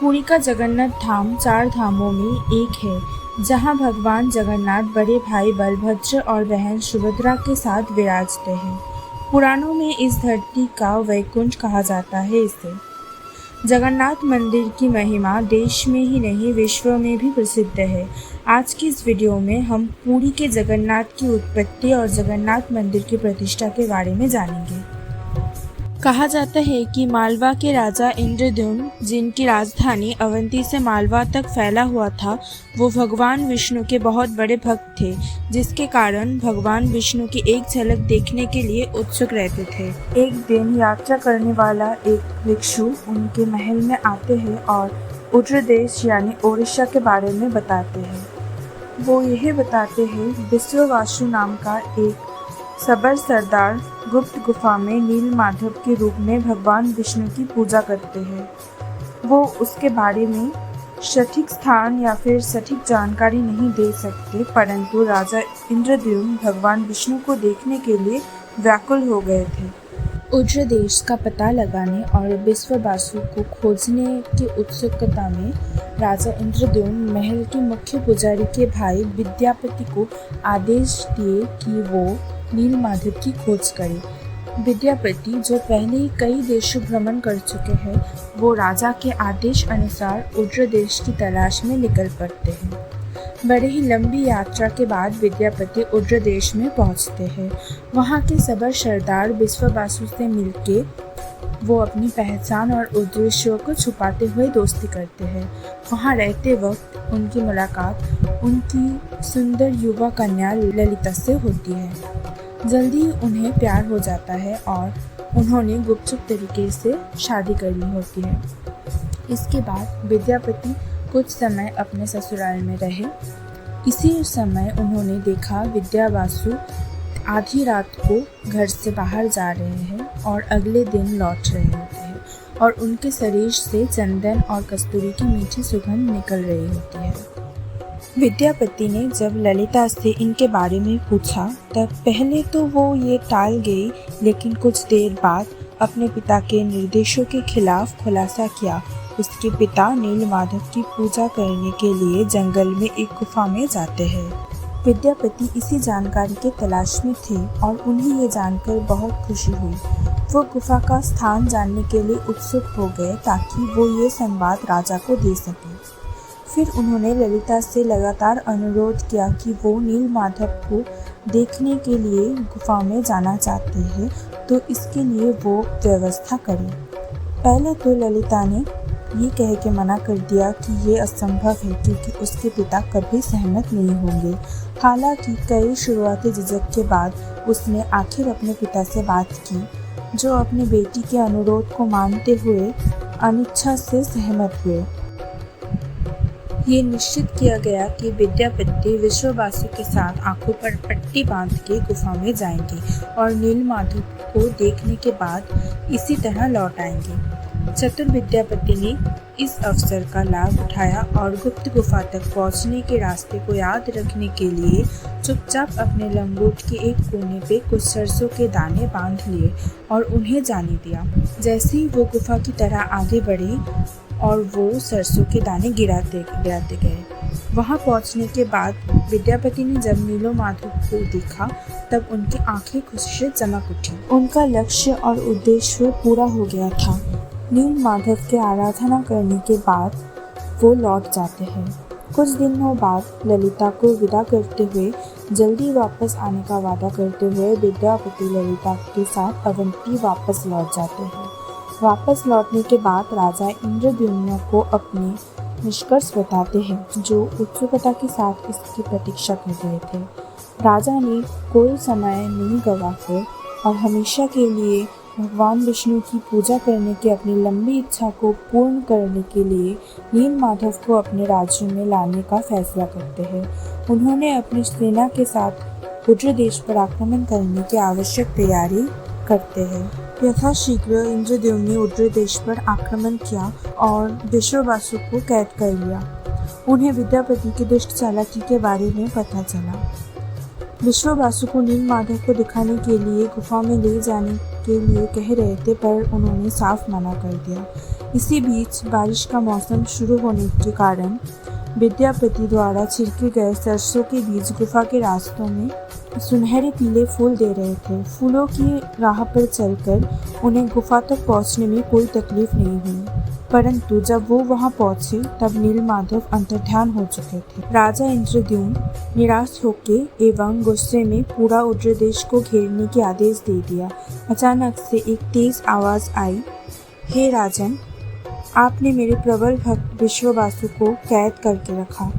पुरी का जगन्नाथ धाम 4 धामों में एक है, जहां भगवान जगन्नाथ बड़े भाई बलभद्र और बहन सुभद्रा के साथ विराजते हैं। पुराणों में इस धरती का वैकुंठ कहा जाता है। इसे जगन्नाथ मंदिर की महिमा देश में ही नहीं विश्व में भी प्रसिद्ध है। आज की इस वीडियो में हम पुरी के जगन्नाथ की उत्पत्ति और जगन्नाथ मंदिर की प्रतिष्ठा के बारे में जानेंगे। कहा जाता है कि मालवा के राजा इंद्रद्युम्न, जिनकी राजधानी अवंती से मालवा तक फैला हुआ था, वो भगवान विष्णु के बहुत बड़े भक्त थे, जिसके कारण भगवान विष्णु की एक झलक देखने के लिए उत्सुक रहते थे। एक दिन यात्रा करने वाला एक भिक्षु उनके महल में आते हैं और उत्तर देश यानी ओडिशा के बारे में बताते हैं। वो यह बताते हैं विश्ववासु नाम का एक सबर सरदार गुप्त गुफा में नील माधव के रूप में भगवान विष्णु की पूजा करते हैं। वो उसके बारे में सटीक स्थान या फिर सटीक जानकारी नहीं दे सकते, परंतु राजा इंद्रद्युम्न भगवान विष्णु को देखने के लिए व्याकुल हो गए थे। उत्तर देश का पता लगाने और विश्ववासु को खोजने की उत्सुकता में राजा इंद्रद्युम्न महल के मुख्य पुजारी के भाई विद्यापति को आदेश दिए कि वो नील माधव की खोज करें। विद्यापति, जो पहले ही कई देशों भ्रमण कर चुके हैं, वो राजा के आदेश अनुसार उत्तर देश की तलाश में निकल पड़ते हैं। बड़े ही लंबी यात्रा के बाद विद्यापति उत्तर देश में पहुंचते हैं। वहां के सबर सरदार विश्ववासु से मिलके वो अपनी पहचान और उद्देश्यों को छुपाते हुए दोस्ती करते हैं। वहां रहते वक्त उनकी मुलाकात उनकी सुंदर युवा कन्या ललिता से होती है। जल्दी ही उन्हें प्यार हो जाता है और उन्होंने गुपचुप तरीके से शादी करनी होती है। इसके बाद विद्यापति कुछ समय अपने ससुराल में रहे। इसी समय उन्होंने देखा विद्यावासु आधी रात को घर से बाहर जा रहे हैं और अगले दिन लौट रहे होते हैं और उनके शरीर से चंदन और कस्तूरी की मीठी सुगंध निकल रही होती है। विद्यापति ने जब ललिता से इनके बारे में पूछा, तब पहले तो वो ये टाल गई, लेकिन कुछ देर बाद अपने पिता के निर्देशों के खिलाफ खुलासा किया। उसके पिता नील माधव की पूजा करने के लिए जंगल में एक गुफा में जाते हैं। विद्यापति इसी जानकारी के तलाश में थे और उन्हें ये जानकर बहुत खुशी हुई। वो गुफा का स्थान जानने के लिए उत्सुक हो गए ताकि वो ये संवाद राजा को दे सके। फिर उन्होंने ललिता से लगातार अनुरोध किया कि वो नील माधव को देखने के लिए गुफा में जाना चाहते हैं, तो इसके लिए वो व्यवस्था करें। पहले तो ललिता ने ये कह के मना कर दिया कि ये असंभव है, क्योंकि उसके पिता कभी सहमत नहीं होंगे। हालांकि कई शुरुआती झिझक के बाद उसने आखिर अपने पिता से बात की, जो अपनी बेटी के अनुरोध को मानते हुए अनिच्छा से सहमत हुए। ये निश्चित किया गया कि विद्यापति विश्ववासु के साथ आंखों पर पट्टी बांध के गुफा में जाएंगे और नील माधव को देखने के बाद इसी तरह लौट आएंगे। चतुर विद्यापति ने इस अवसर का लाभ उठाया और गुप्त गुफा तक पहुंचने के रास्ते को याद रखने के लिए चुपचाप अपने लंगोट के एक कोने पे कुछ सरसों के दाने बांध लिए और उन्हें जाने दिया। जैसे ही वो गुफा की तरह आगे बढ़े और वो सरसों के दाने गिराते गए। वहां पहुंचने के बाद विद्यापति ने जब नीलो माधव को देखा, तब उनकी आंखें खुशी से चमक उठी। उनका लक्ष्य और उद्देश्य पूरा हो गया था। नील माधव की आराधना करने के बाद वो लौट जाते हैं। कुछ दिनों बाद ललिता को विदा करते हुए जल्दी वापस आने का वादा करते हुए विद्यापति ललिता के साथ अवंती वापस लौट जाते हैं। वापस लौटने के बाद राजा इंद्रद्युम्न को अपने निष्कर्ष बताते हैं, जो उत्सुकता के साथ इसकी प्रतीक्षा कर रहे थे। राजा ने कोई समय नहीं गंवाकर और हमेशा के लिए भगवान विष्णु की पूजा करने की अपनी लंबी इच्छा को पूर्ण करने के लिए नील माधव को अपने राज्य में लाने का फैसला करते हैं। उन्होंने अपनी सेना के साथ उत्तर देश पर आक्रमण करने की आवश्यक तैयारी करते हैं। यथाशीघ्र इंद्रद्युम्न ने उत्तर देश पर आक्रमण किया और विश्ववासु को कैद कर लिया। उन्हें विद्यापति की दुष्ट चालाकी के बारे में पता चला। विश्ववासु को नील माधव को दिखाने के लिए गुफा में ले जाने के लिए कह रहे थे, पर उन्होंने साफ मना कर दिया। इसी बीच बारिश का मौसम शुरू होने के कारण विद्यापति द्वारा छिड़के गए सरसों के बीज गुफा के रास्तों में सुनहरे पीले फूल दे रहे थे। फूलों की राह पर चलकर उन्हें गुफा तक पहुंचने में कोई तकलीफ नहीं हुई, परंतु जब वो वहां पहुंचे तब नीलमाधव अंतर्ध्यान हो चुके थे। राजा इंद्रद्युम्न निराश होके एवं गुस्से में पूरा उग्रदेश को घेरने के आदेश दे दिया। अचानक से एक तेज आवाज आई, हे राजन, आपने मेरे प्रबल भक्त विश्ववासु को कैद करके रखा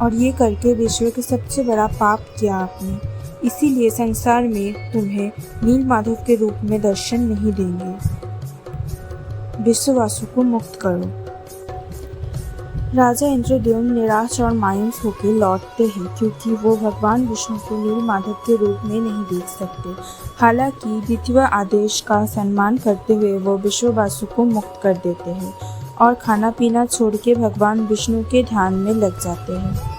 और ये करके विश्व के सबसे बड़ा पाप किया आपने। इसीलिए संसार में तुम्हें नीलमाधव के रूप में दर्शन नहीं देंगे। विश्ववासु को मुक्त करो। राजा इंद्रद्युम्न निराश और मायूस होकर लौटते हैं क्योंकि वो भगवान विष्णु को नीलमाधव के रूप में नहीं देख सकते। हालांकि द्वितीय आदेश का सम्मान करते हुए वो विश्ववासु को मुक्त कर देते हैं और खाना पीना छोड़ के भगवान विष्णु के ध्यान में लग जाते हैं।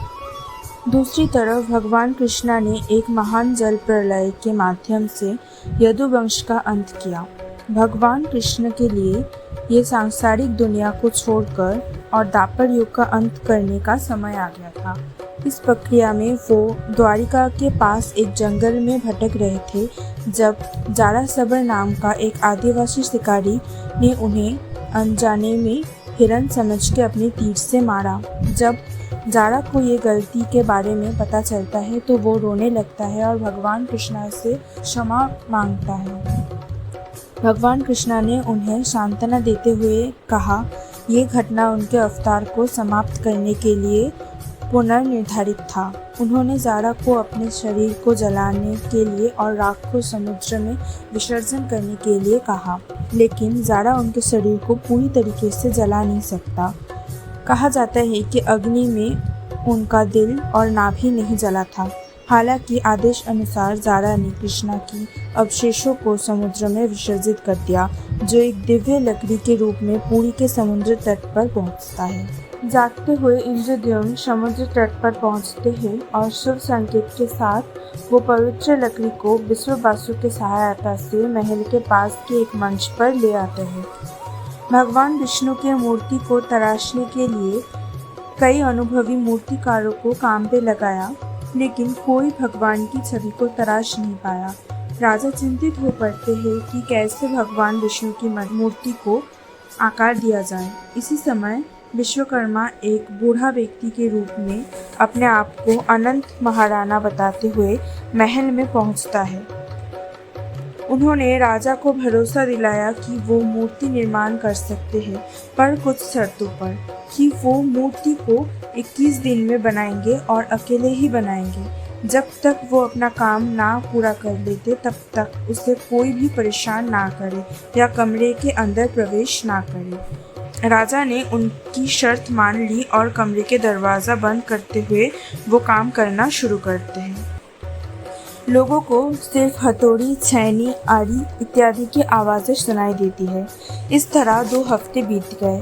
दूसरी तरफ भगवान कृष्णा ने एक महान जल प्रलय के माध्यम से यदुवंश का अंत किया। भगवान कृष्ण के लिए ये सांसारिक दुनिया को छोड़कर और द्वापर युग का अंत करने का समय आ गया था। इस प्रक्रिया में वो द्वारिका के पास एक जंगल में भटक रहे थे जब जारासबर नाम का एक आदिवासी शिकारी ने उन्हें अनजाने में हिरन समझ के अपने तीर से मारा। जब जारा को ये गलती के बारे में पता चलता है तो वो रोने लगता है और भगवान कृष्णा से क्षमा मांगता है। भगवान कृष्णा ने उन्हें सांत्वना देते हुए कहा, ये घटना उनके अवतार को समाप्त करने के लिए पुनर्निर्धारित था। उन्होंने जारा को अपने शरीर को जलाने के लिए और राख को समुद्र में विसर्जन करने के लिए कहा, लेकिन जारा उनके शरीर को पूरी तरीके से जला नहीं सकता। कहा जाता है कि अग्नि में उनका दिल और नाभि नहीं जला था। हालांकि आदेश अनुसार जारा ने कृष्णा की अवशेषों को समुद्र में विसर्जित कर दिया, जो एक दिव्य लकड़ी के रूप में पुरी के समुद्र तट पर पहुंचता है। जागते हुए इंद्रद्युम्न समुद्र तट पर पहुंचते हैं और शुभ संकेत के साथ वो पवित्र लकड़ी को विश्ववासु की सहायता से महल के पास के एक मंच पर ले आते हैं। भगवान विष्णु के मूर्ति को तराशने के लिए कई अनुभवी मूर्तिकारों को काम पे लगाया, लेकिन कोई भगवान की छवि को तराश नहीं पाया। राजा चिंतित हो पड़ते हैं कि कैसे भगवान विष्णु की मूर्ति को आकार दिया जाए। इसी समय विश्वकर्मा एक बूढ़ा व्यक्ति के रूप में अपने आप को अनंत महाराणा बताते हुए महल में पहुंचता है। उन्होंने राजा को भरोसा दिलाया कि वो मूर्ति निर्माण कर सकते हैं, पर कुछ शर्तों पर, कि वो मूर्ति को 21 दिन में बनाएंगे और अकेले ही बनाएंगे। जब तक वो अपना काम ना पूरा कर लेते तब तक उसे कोई भी परेशान ना करे या कमरे के अंदर प्रवेश ना करे। राजा ने उनकी शर्त मान ली और कमरे के दरवाज़ा बंद करते हुए वो काम करना शुरू करते हैं। लोगों को सिर्फ हथौड़ी, छैनी, आरी इत्यादि की आवाज़ें सुनाई देती है। इस तरह 2 हफ्ते बीत गए।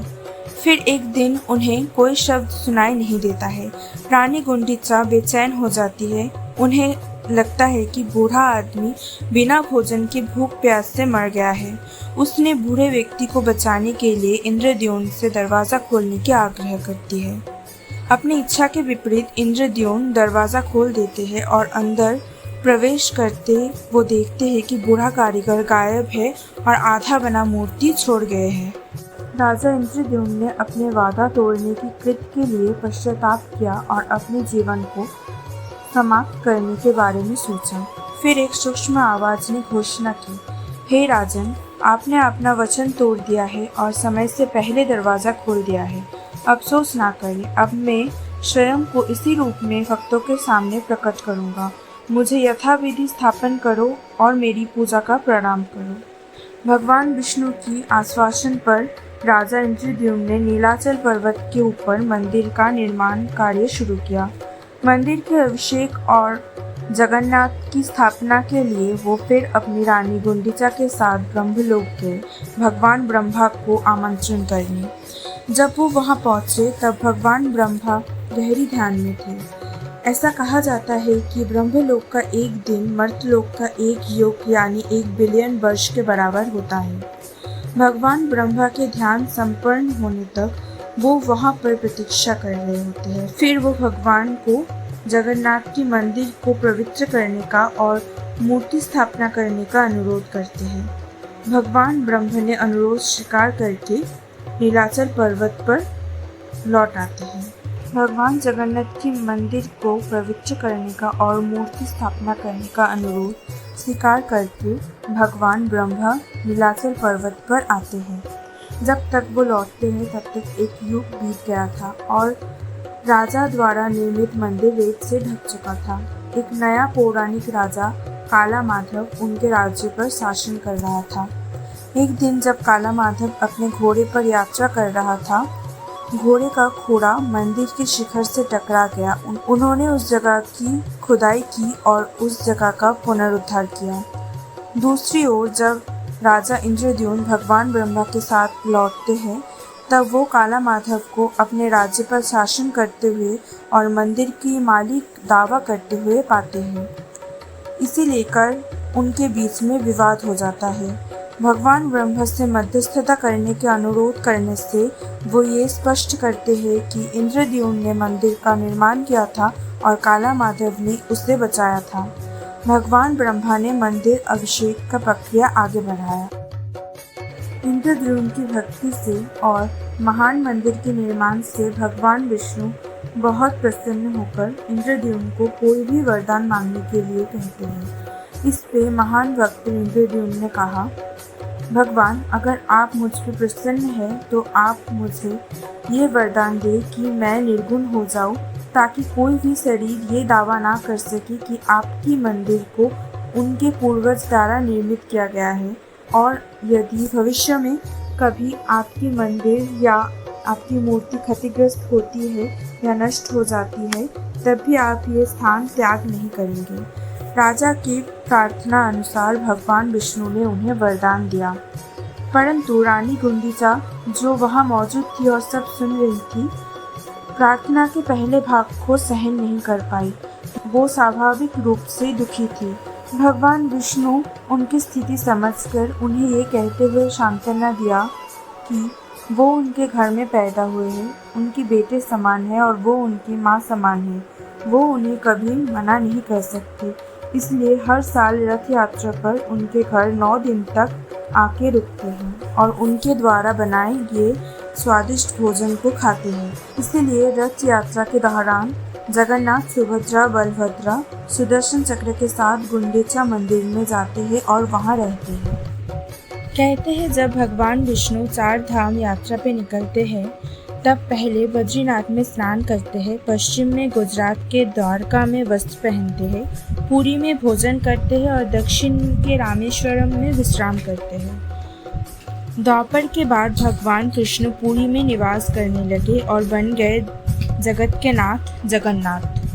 फिर एक दिन उन्हें कोई शब्द सुनाई नहीं देता है। रानी गुंडीचा बेचैन हो जाती है। उन्हें लगता है कि बूढ़ा आदमी बिना भोजन के भूख प्यास से मर गया है। उसने बूढ़े व्यक्ति को बचाने के लिए इंद्रद्युम्न से दरवाज़ा खोलने की आग्रह करती है। अपनी इच्छा के विपरीत इंद्रद्युम्न दरवाज़ा खोल देते हैं और अंदर प्रवेश करते वो देखते हैं कि बूढ़ा कारीगर गायब है और आधा बना मूर्ति छोड़ गए हैं। राजा इंद्रद्युम्न ने अपने वादा तोड़ने की कृत्य के लिए पश्चाताप किया और अपने जीवन को समाप्त करने के बारे में सोचा। फिर एक सूक्ष्म आवाज ने घोषणा की, हे राजन, आपने अपना वचन तोड़ दिया है और समय से पहले दरवाज़ा खोल दिया है। अफसोस ना करें, अब मैं स्वयं को इसी रूप में भक्तों के सामने प्रकट करूँगा। मुझे यथाविधि स्थापन करो और मेरी पूजा का प्रणाम करो। भगवान विष्णु की आश्वासन पर राजा इंद्रद्युम्न ने नीलाचल पर्वत के ऊपर मंदिर का निर्माण कार्य शुरू किया। मंदिर के अभिषेक और जगन्नाथ की स्थापना के लिए वो फिर अपनी रानी गुंडीचा के साथ ब्रह्मलोक गए भगवान ब्रह्मा को आमंत्रण करने। जब वो वहाँ पहुँचे तब भगवान ब्रह्मा गहरी ध्यान में थे। ऐसा कहा जाता है कि ब्रह्मलोक का एक दिन मर्तलोक का एक युग यानी 1 बिलियन वर्ष के बराबर होता है। भगवान ब्रह्मा के ध्यान संपन्न होने तक वो वहाँ पर प्रतीक्षा कर रहे होते हैं। फिर वो भगवान को जगन्नाथ की मंदिर को पवित्र करने का और मूर्ति स्थापना करने का अनुरोध करते हैं। भगवान ब्रह्मा ने अनुरोध स्वीकार करके नीलाचल पर्वत पर लौट आते हैं। भगवान जगन्नाथ की मंदिर को पवित्र करने का और मूर्ति स्थापना करने का अनुरोध स्वीकार करके भगवान ब्रह्मा नीलाचल पर्वत पर आते हैं। जब तक वो लौटते हैं तब तक एक युग बीत गया था और राजा द्वारा निर्मित मंदिर रेत से ढक चुका था। एक नया पौराणिक राजा काला माधव उनके राज्य पर शासन कर रहा था। एक दिन जब काला माधव अपने घोड़े पर यात्रा कर रहा था, घोड़े का खोड़ा मंदिर के शिखर से टकरा गया। उन्होंने उस जगह की खुदाई की और उस जगह का पुनरुद्धार किया। दूसरी ओर जब राजा इंद्रद्युम्न भगवान ब्रह्मा के साथ लौटते हैं तब वो काला माधव को अपने राज्य पर शासन करते हुए और मंदिर की मालिक दावा करते हुए पाते हैं। इसे लेकर उनके बीच में विवाद हो जाता है। भगवान ब्रह्मा से मध्यस्थता करने के अनुरोध करने से वो ये स्पष्ट करते हैं कि इंद्रद्युम्न ने मंदिर का निर्माण किया था और काला माधव ने उसे बचाया था। भगवान ब्रह्मा ने मंदिर अभिषेक का प्रक्रिया आगे बढ़ाया। इंद्रद्युम्न की भक्ति से और महान मंदिर के निर्माण से भगवान विष्णु बहुत प्रसन्न होकर इंद्रद्युम्न को कोई भी वरदान मांगने के लिए कहते हैं। इस पे महान भक्त इंद्रद्युम्न ने कहा, भगवान अगर आप मुझ पर प्रसन्न हैं तो आप मुझे ये वरदान दे कि मैं निर्गुण हो जाऊं, ताकि कोई भी शरीर ये दावा ना कर सके कि आपकी मंदिर को उनके पूर्वज द्वारा निर्मित किया गया है। और यदि भविष्य में कभी आपकी मंदिर या आपकी मूर्ति क्षतिग्रस्त होती है या नष्ट हो जाती है तब भी आप ये स्थान त्याग नहीं करेंगे। राजा की प्रार्थना अनुसार भगवान विष्णु ने उन्हें वरदान दिया, परंतु रानी गुंडीचा जो वहाँ मौजूद थी और सब सुन रही थी, प्रार्थना के पहले भाग को सहन नहीं कर पाई। वो स्वाभाविक रूप से दुखी थी। भगवान विष्णु उनकी स्थिति समझकर उन्हें ये कहते हुए सांत्वना दिया कि वो उनके घर में पैदा हुए हैं, उनकी बेटे समान है और वो उनकी माँ समान है। वो उन्हें कभी मना नहीं कर सकते, इसलिए हर साल रथ यात्रा पर उनके घर 9 दिन तक आके रुकते हैं और उनके द्वारा बनाए गए स्वादिष्ट भोजन को खाते हैं। इसीलिए रथ यात्रा के दौरान जगन्नाथ सुभद्रा बलभद्रा सुदर्शन चक्र के साथ गुंडीचा मंदिर में जाते हैं और वहाँ रहते हैं। कहते हैं जब भगवान विष्णु 4 धाम यात्रा पे निकलते हैं तब पहले बद्रीनाथ में स्नान करते हैं, पश्चिम में गुजरात के द्वारका में वस्त्र पहनते हैं, पुरी में भोजन करते हैं और दक्षिण के रामेश्वरम में विश्राम करते हैं। द्वापर के बाद भगवान कृष्ण पुरी में निवास करने लगे और बन गए जगत के नाथ जगन्नाथ।